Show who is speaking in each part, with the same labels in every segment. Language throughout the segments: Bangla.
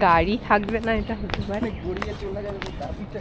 Speaker 1: গাড়ি থাকবে না, এটা হতে পারে।
Speaker 2: গড়িয়ে চলে যাবে তো ট্রাফিকটা।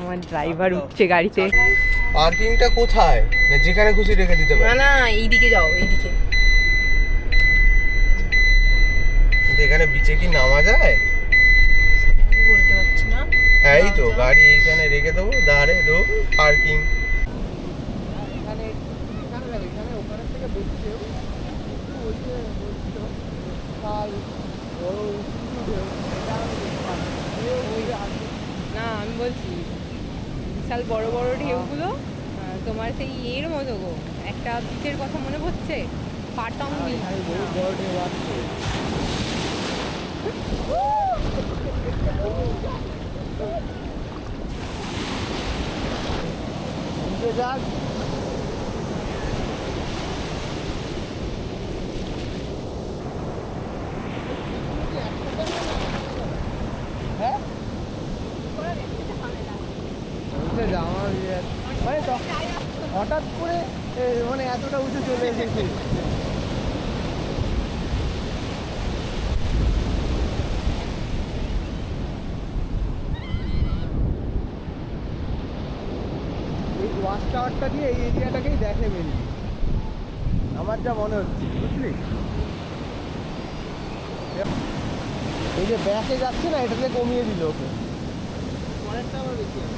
Speaker 1: আমার ড্রাইভার উঠছে গাড়িতে।
Speaker 2: পার্কিংটা কোথায়? না যেখানে খুশি রেখে দিতে
Speaker 1: না
Speaker 2: পারে?
Speaker 1: না, এইদিকে যাও, এইদিকে।
Speaker 2: কিন্তু এখানে বিচে কি নামা যায়?
Speaker 1: আমি বলতে পারছি না।
Speaker 2: হ্যাঁ এই তো গাড়ি এইখানে রেখে দেবো, ধারে দেবো পার্কিং। এখানে এখানে ওখানে থেকে দেখছে ওই যে কাল বড়
Speaker 1: না, আমি বলছি বিশাল বড় বড় ঢেউগুলো তোমার সেই এর মতো গো। একটা বিচের কথা মনে পড়ছে, পাটং বিচ।
Speaker 2: বড় ঢেউ আসছে। যাক হ্যাঁ যাওয়া মানে হঠাৎ করে মানে এতটা উঁচু চলে এসেছে। এই ওয়াচ টাওয়ারটা দিয়ে এই এরিয়াটাকেই দেখে মেনলি, আমার যা মনে হচ্ছে, বুঝলি? এই যে ব্যাকে যাচ্ছে না, এটাতে কমিয়ে দিল ওকে, পরেরটা আবার বেশি আছে।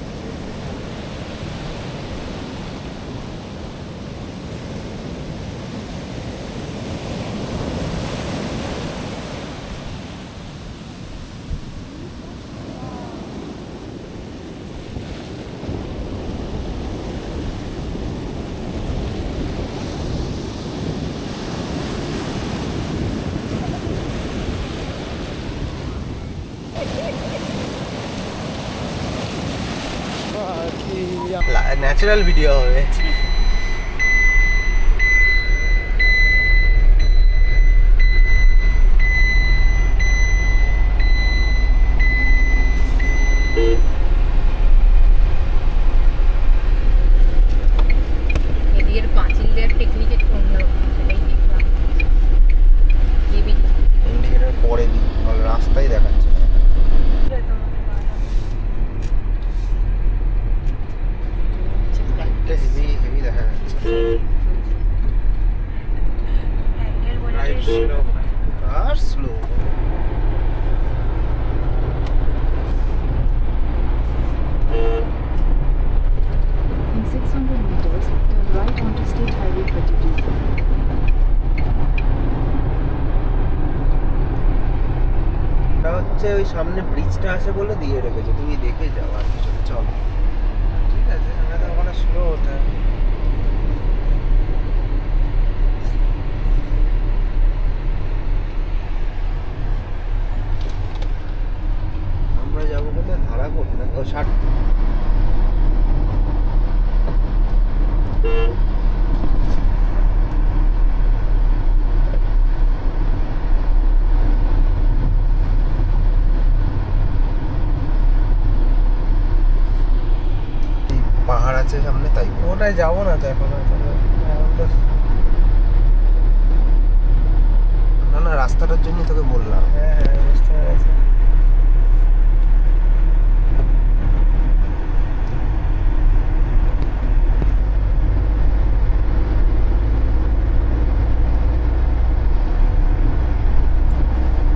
Speaker 2: ন্যাচারাল ভিডিও হবে।
Speaker 1: এদিকের পাঁচিল দেওয়ার টেকনিক একটু অন্যরকম, সেটাই দেখলাম।
Speaker 2: ইন্ডিকেটর পরে দিই, রাস্তায় দেখাচ্ছে। হেভি হেভি দেখা যাচ্ছে। ড্রাইভ স্লো আর slow.
Speaker 3: In 600 meters, turn right onto State Highway 22.
Speaker 2: এটা হচ্ছে ওই সামনে ব্রিজটা আছে বলে দিয়ে রেখেছে, তুমি দেখে যাও আর কিছু চলো। ঠিক আছে, আমাদের ওখানে স্লো হতে হবে। আমরা যাবো কোথায়? ধারা করতে ও 60। পাহাড় আছে সামনে, তাই ওটাই যাবো না তো এখন। না না, রাস্তাটার জন্য তোকে বললাম। হ্যাঁ হ্যাঁ, বুঝতে পেরেছি।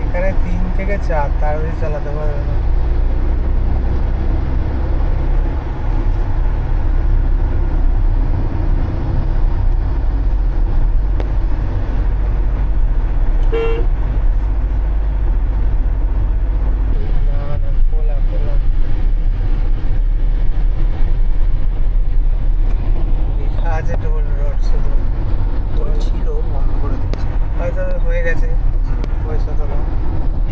Speaker 2: এখানে 3 থেকে 4, তার বেশি চালাতে পারবে না। গেছে পয়সা তোলা।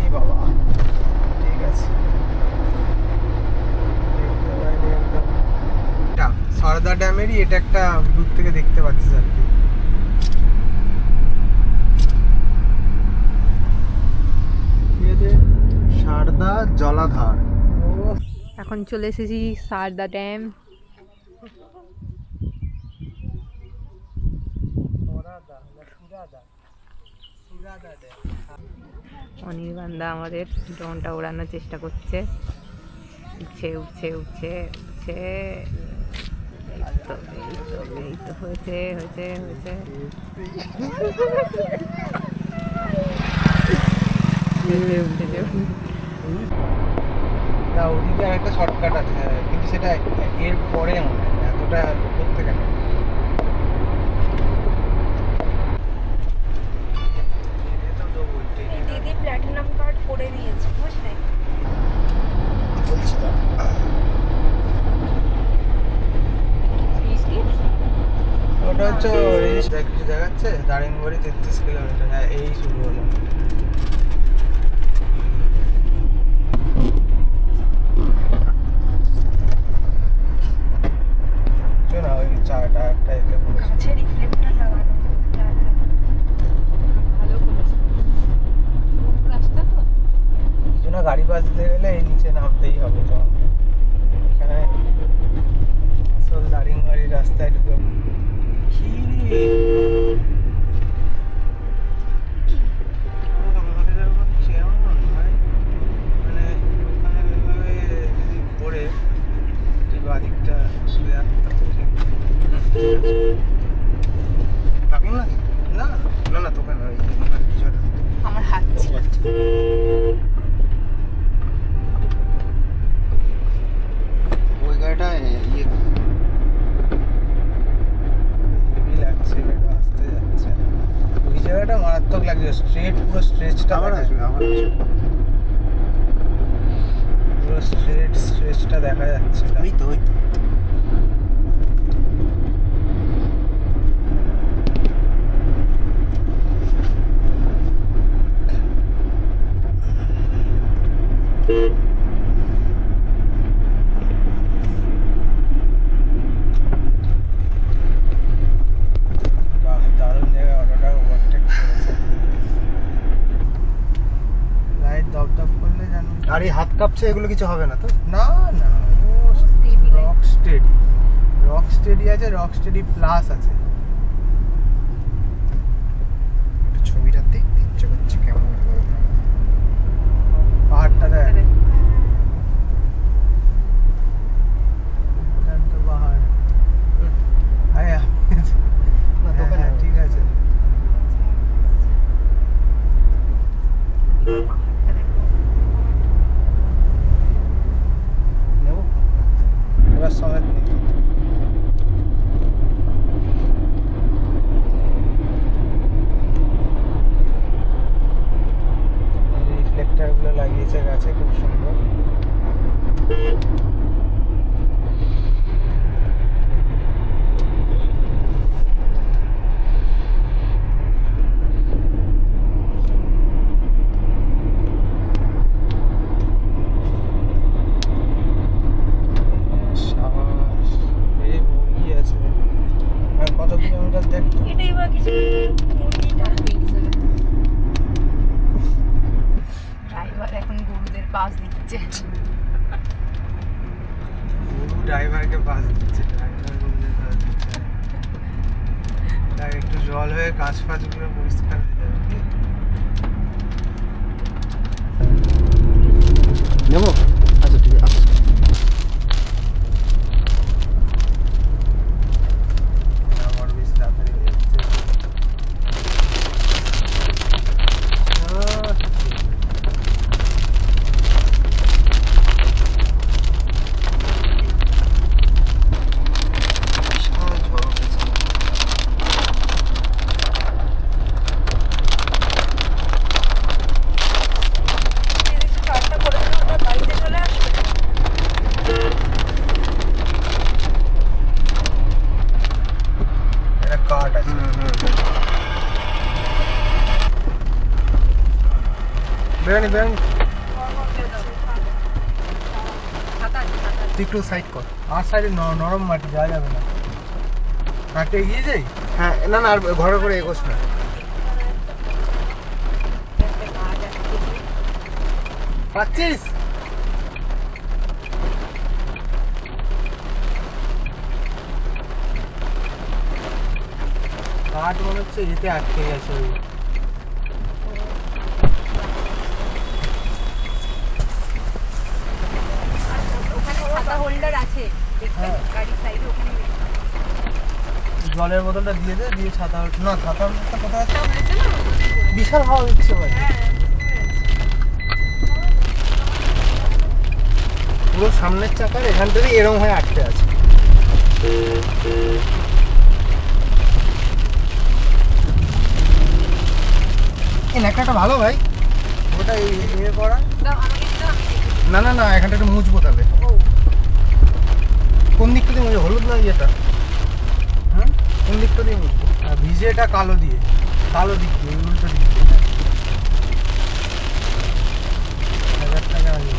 Speaker 2: এই বাবা, ঠিক আছে। সারদা ড্যামেরই এটা একটা দূর থেকে দেখতে পাচ্ছিস আর কি। সারদা জলাধার।
Speaker 1: এখন চলে এসেছি সারদা ড্যাম। অনির্বাণদা আমাদের ড্রোনটা ওড়ানোর চেষ্টা করছে। উঠছে উঠছে উঠছে উঠছে। এই তো হয়েছে হয়েছে হয়েছে।
Speaker 2: না, ওদিকে আর একটা শর্টকাট আছে, কিন্তু সেটা এর পরে মনে হয় এতটা করতে কেন।
Speaker 4: দিদি প্ল্যাটিনাম কার্ড করে দিয়েছে, বুঝলে?
Speaker 2: বলছি তো, ওটা হচ্ছে এই কিছু দেখাচ্ছে দারিংবাড়ি 33 কিলোমিটার। হ্যাঁ, এই শুরু হলো। না ওই চাটা একটা এতে
Speaker 4: কাছে রিফ্লেক্টর লাগানো।
Speaker 1: ভালো করেছে রাস্তা তো।
Speaker 2: কিছু না, গাড়ি পাশ দিতে গেলে এই নিচে নামতেই হবে। তো এখানে আসল দারিংবাড়ির রাস্তায় ঢুকে আমাদের এখন কেমন ভাই, মানে ওখানে ওইভাবে যদি পড়ে ঠিক বাদিকটা শুয়ে আসতাম। পাগল নাকি? না না না, তোকে না, কিছু একটা
Speaker 1: আমার হাত ছিল।
Speaker 2: ওই গাড়িটা ইয়ে হেভি লাগছে, এটা আসতে যাচ্ছে। ওই জায়গাটা মারাত্মক লাগছে, স্ট্রেট পুরো স্ট্রেচটা দেখা যাচ্ছে, পুরো স্ট্রেচটা দেখা যাচ্ছে। ওই তো ওই তো দারুণ জায়গায় অটোটা ওভারটেক করেছে। লাইট দপদপ করলে জানুন।
Speaker 5: গাড়ি হাত কাঁপছে, এগুলো কিছু হবে না তো?
Speaker 2: না না, ও রক স্টেডি, রক স্টেডি আছে, রক স্টেডি প্লাস আছে।
Speaker 5: ছবিটা দেখতে ইচ্ছে করছে কেমন
Speaker 2: পাহাড়টা দেখ, দুর্দান্ত পাহাড়। আরে
Speaker 5: না, তোকে
Speaker 2: হ্যাঁ,
Speaker 5: না।
Speaker 2: ঠিক আছে।
Speaker 5: নেবো?
Speaker 2: এবার সমেত নেই। রিফ্লেক্টরগুলো লাগিয়েছে গাছে, খুব সুন্দর। সাবাস, এই মুরগি আছে। আর কত কিলোমিটার দেখতো?
Speaker 4: এটাই বা কিছু মুরগিটা।
Speaker 1: ড্রাইভার এখন গরুদের পাশ দিচ্ছে।
Speaker 2: গরু ড্রাইভারকে পাস দিচ্ছে, ড্রাইভার গরুদের পাস দিচ্ছে। তাই একটু জল হয়ে কাঁচ ফাঁচগুলো পরিষ্কার হয়ে যাবে।
Speaker 5: নেবো? আচ্ছা ঠিক আছে।
Speaker 2: আমার বেশ তাড়াতাড়ি হয়ে যাচ্ছে।
Speaker 5: বেরোনি বেরোনি
Speaker 1: ছাতা আছে, ছাতা আছে।
Speaker 5: তুই একটু সাইড কর।
Speaker 2: আর সাইডে নরম মাটি যাওয়া যাবে না। হাঁটে এগিয়ে যাই।
Speaker 5: হ্যাঁ না না আর ঘরে করে এগোস না।
Speaker 1: একটা কাজ আছে।
Speaker 2: পাচ্ছিস? কাঠ মনে হচ্ছে এতে আটকে গেছে ওই।
Speaker 1: ওখানে ছাতা হোল্ডার আছে, দেখবে
Speaker 2: হ্যাঁ।
Speaker 1: গাড়ির সাইডে ওখানে রেখে দাও।
Speaker 2: জলের বোতলটা দিয়ে দে, দিয়ে ছাতা না ছাতা কোথায় আছে?
Speaker 1: ছাতা হয়েছে না?
Speaker 2: বিশাল হাওয়া দিচ্ছে ভাই।
Speaker 5: পুরো সামনের চাকার এখান থেকে এরম হয়ে আটকে আছে। এই ন্যাকড়াটা ভালো ভাই।
Speaker 2: ওটা ইয়ে করা।
Speaker 1: দাও, আমাকে দাও, আমি দেখে দিই।
Speaker 5: না না না এখানটা একটু মুছবো তাহলে।
Speaker 1: ও,
Speaker 5: কোন দিকটা দিয়ে মুছবো? হলুদ না ইয়েটা?
Speaker 2: হ্যাঁ,
Speaker 5: কোন দিকটা দিয়ে মুছবো?
Speaker 2: আর ভিজেটা কালো দিয়ে, কালো দিক দিয়ে, এই উল্টো দিক দিয়ে। 1000 টাকা আগে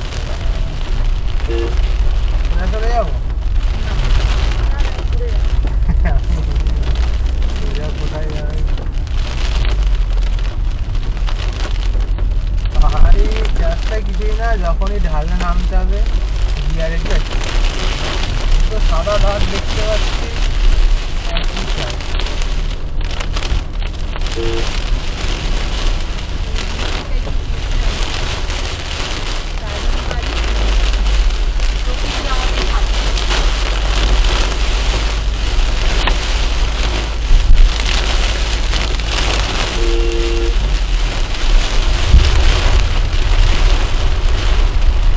Speaker 2: চলে যাবো। কোথায় যাবে? পাহাড়ি রাস্তায় কিছুই না, যখনই ঢালে নামতে হবে গিয়ারে আছে। তো সাদা ধার দেখতে পাচ্ছি, আর কি চাই?
Speaker 1: দারুণ বাড়ি। প্রকৃতি আমাদের সাথে।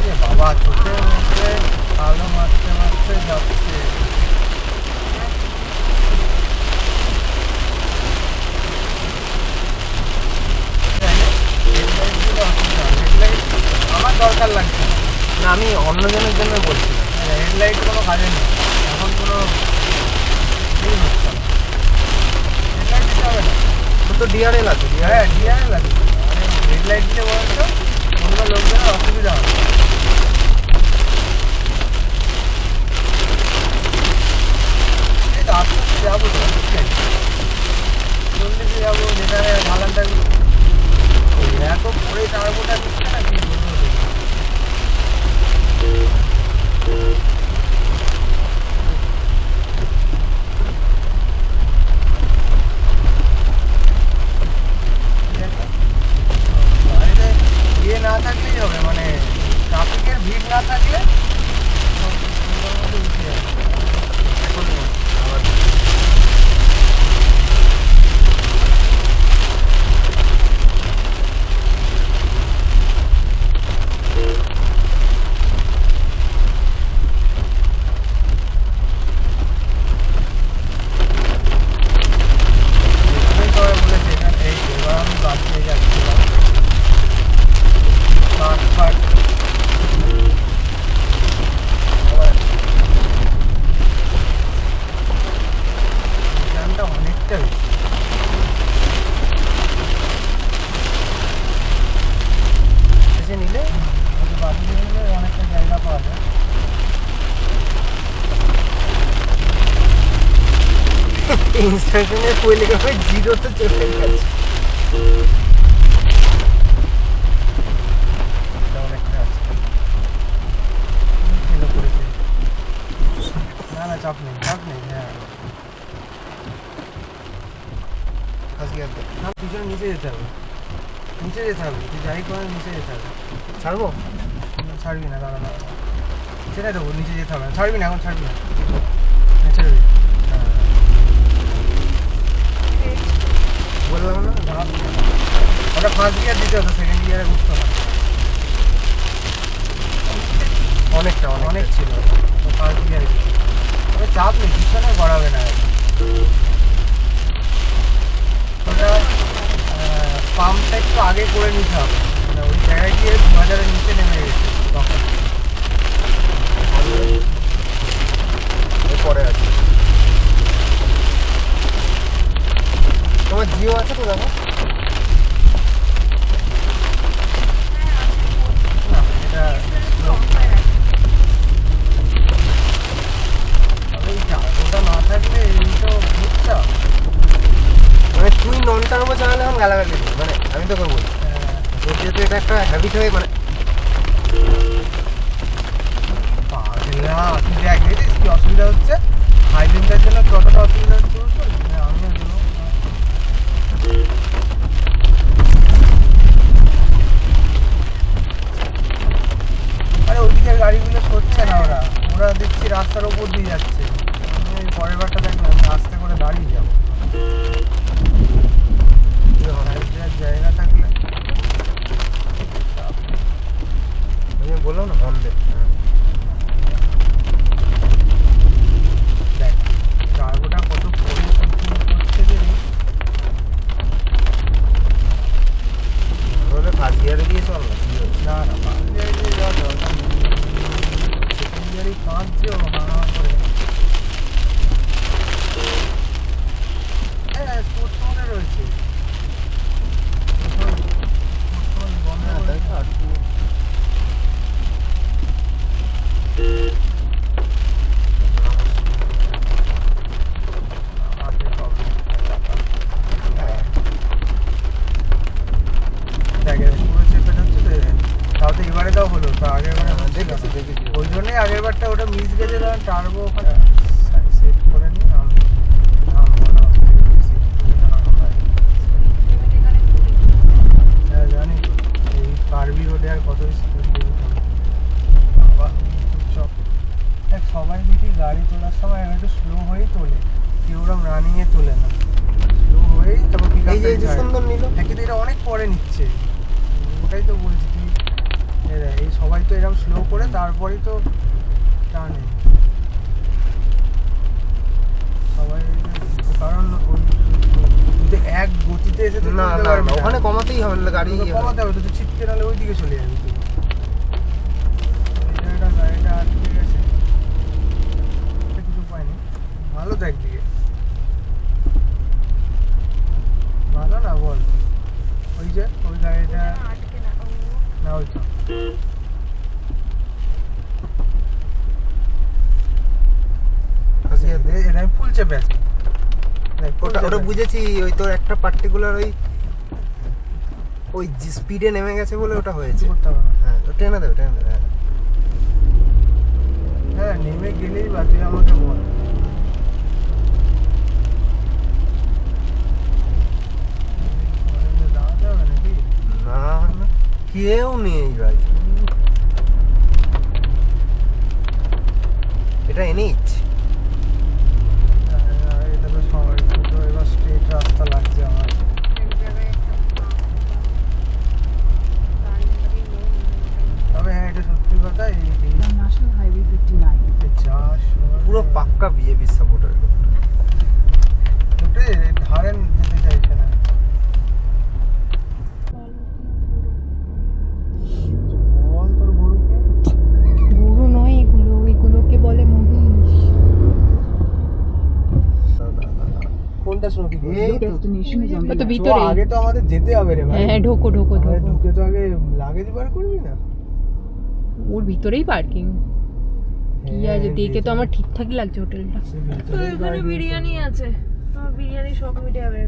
Speaker 2: এ বাবা, চোখের মধ্যে আলো মারতে মারতে যাচ্ছে। হেডলাইট আমার দরকার লাগছে না।
Speaker 5: না আমি অন্যজনের জন্য বলছিলাম।
Speaker 2: হেডলাইট কোনো কাজে নেই এখন, কোনো ই হচ্ছে না। হেডলাইট দিতে হবে না।
Speaker 5: তোর তো ডিআরএল আছে।
Speaker 2: হ্যাঁ, ডিআরএল আছে। মানে হেডলাইট দিলে বলতো অন্য লোকজনের অসুবিধা হবে। এই তো আস্তে আস্তে যাবো তো, ঠিক আছে। 40-এ যাবো, যেখানে ঢালানটা ওই এত পরে টার্বোটা নিচ্ছে না, কি বলবো তোকে। বাইরে ইয়ে না থাকলেই হবে, মানে ট্রাফিকের ভিড় না থাকলে মোটামুটি উঠে যাবে।
Speaker 5: এখন আবার
Speaker 2: এখানেই সবাই বলেছে, এখানে এই এবার আমি বাস নিয়ে যাচ্ছিলাম পাট পাট। জ্যামটা অনেকটা বেশি। এসে নিলে বাড়ি নিয়ে নিলে অনেকটা জায়গা পাওয়া যায়।
Speaker 5: ইনস্ট্রাকশনে কই লেখা হয় 0 তে চলে গেছে।
Speaker 2: এটা অনেকটা আছে। খেলো করেছে। না না, চাপ নেই, চাপ নেই। হ্যাঁ,
Speaker 5: আজকে আর দেখ।
Speaker 2: না পিছনে নিচে যেতে হবে, নিচে যেতে হবে। তুই যাই করে নিচে যেতে হবে।
Speaker 5: ছাড়বো?
Speaker 2: ছাড়বি না, দাঁড়া দাঁড়া। ছেড়ে দেবো, নিচে যেতে হবে না। ছাড়বি না, এখন ছাড়বি না। হ্যাঁ, ছেড়ে দিই।
Speaker 5: বললাম না
Speaker 2: ধাপ। ওটা ফার্স্ট গিয়ার দিতে হতো, সেকেন্ড গিয়ারে ঘুরতো না।
Speaker 5: অনেকটা
Speaker 2: অনেক ছিল, তো ফার্স্ট গিয়ারে দিতে। তবে চাপ নেই, পিছনে গড়াবে না। ওটা পাম্পটা একটু আগে করে নিতে হবে, মানে ওই জায়গায় গিয়ে 2000-এর নিচে নেমে গেছে তখন।
Speaker 5: পরে আছে। তোমার জিও আছে তো দেখো? আমি তো করবো তোর যেহেতু এটা একটা হ্যাবিট হয়ে মানে
Speaker 2: পাগলা, তুই দেখ দেখছিস কি অসুবিধা হচ্ছে হাইডেনটার জন্য কতটা অসুবিধা হচ্ছে বুঝতে পারছিস? আমিও দেবো আরে ওদিকে গাড়িগুলো সরছে না, ওরা ওরা দেখছি রাস্তার ওপর দিয়ে যাচ্ছে। আমি ওই পরের বারটা দেখলাম আস্তে করে দাঁড়িয়ে যাবো, জায়গা থাকলে
Speaker 5: আমি বললাম না হর্ন দে
Speaker 2: দেখ টার্বোটা কত পরে করছে যে
Speaker 5: তাহলে ফার্স্ট গিয়ারে দিয়ে চল না কি হয়েছে?
Speaker 2: না না ফার্স্ট গিয়ারে দিয়ে যাওয়ার দরকার নেই, সেকেন্ড গিয়ারই কাঁদছে ও হাঁ করে। হ্যাঁ স্পোর্টস মোডে রয়েছে, বন্ধ
Speaker 5: হ্যাঁ,
Speaker 2: করে
Speaker 5: তাই তো, আর কি?
Speaker 2: হাতের problem।
Speaker 5: হ্যাঁ,
Speaker 2: দেখ এর পুরো চেপে যাচ্ছে তো এর। তাও তো এবারে তাও হলো, তো আগের বারে
Speaker 5: দেখেছি দেখেছি
Speaker 2: ওই জন্যই আগের বারটা ওটা মিস গেছে, কারণ টার্বো ওখানে সেট করে নিয়ে আমি নামবো না, হ্যাঁ জানি তো, এই কার্বি রোডে আর কত স্পিড দিয়ে বাবা চপ। দেখ সবাই দেখি গাড়ি তোলার সময় একটু স্লো হয়েই তোলে, কেউ ওরম রানিংয়ে তোলে না, স্লো হয়েই তারপর পিক
Speaker 5: এই যে এই যে সুন্দর নিল
Speaker 2: কিন্তু এটা অনেক পরে নিচ্ছে, ওটাই তো বলছি তুই এই সবাই তো এরকম স্লো করে তারপরেই তো টানে সবাই, কারণ তুই তো এক গতিতে এসে তো
Speaker 5: না
Speaker 2: তুলতে
Speaker 5: না
Speaker 2: পারবি
Speaker 5: না, ওখানে কমাতেই হবে না গাড়ি
Speaker 2: তোকে কমাতে হবে, তো তুই ছিটকে নাহলে ওই দিকে চলে যাবি তুই। এই জায়গাটা গাড়িটা আটকে গেছে, কিছু উপায় নেই, ভালো তো একদিকে ভালো না বল, ওই যে ওই গাড়িটা
Speaker 4: আটকে না
Speaker 2: না ওই তো এটা আমি ফুল চেপে আছি, দেখ, full
Speaker 5: ওটা
Speaker 2: চেপে
Speaker 5: ওটা
Speaker 2: আছি।
Speaker 5: বুঝেছি, ওই তোর একটা পার্টিকুলার ওই ওই স্পিডে নেমে গেছে বলে ওটা
Speaker 2: কিছু
Speaker 5: হয়েছে।
Speaker 2: করতে হবে না।
Speaker 5: হ্যাঁ, তো টেনে দেবে টেনে দেবে।
Speaker 2: হ্যাঁ নেমে গেলেই বা তুই আমাকে বল, দাঁড়াতে হবে নাকি?
Speaker 5: না না, কেউ নেই ভাই, এটা এনেইচ।
Speaker 2: এটা তো সবাই তো এবার স্ট্রেট রাস্তা লাগছে আমার, তবে হ্যাঁ এটা সত্যি কথা, এই
Speaker 3: On National Highway 59.
Speaker 2: চাষ
Speaker 5: পুরো পাক্কা বিএবি সাপোর্টার।
Speaker 2: লোকটা ধারে যেতে চাইছে না, বল তোর গরুকে
Speaker 1: গরু নয় এগুলো, এগুলোকে বলে মহিষ।
Speaker 2: কোনটা শুনো কি
Speaker 5: এই তো
Speaker 3: Destination is on the
Speaker 1: ও তো
Speaker 3: left.
Speaker 1: ভিতরে।
Speaker 2: আগে তো আমাদের যেতে হবে রে ভাই,
Speaker 1: হ্যাঁ ঢোকো ঢোকো
Speaker 2: আরে
Speaker 1: ঢোকো,
Speaker 2: ঢুকে তো আগে লাগেজ বার করবি না?
Speaker 1: ওর ভিতরেই পার্কিং। কি আছে দেখে তো আমার ঠিকঠাকই লাগছে হোটেলটা।
Speaker 4: এখানে বিরিয়ানি আছে, আমার বিরিয়ানি সব মিটে যাবে।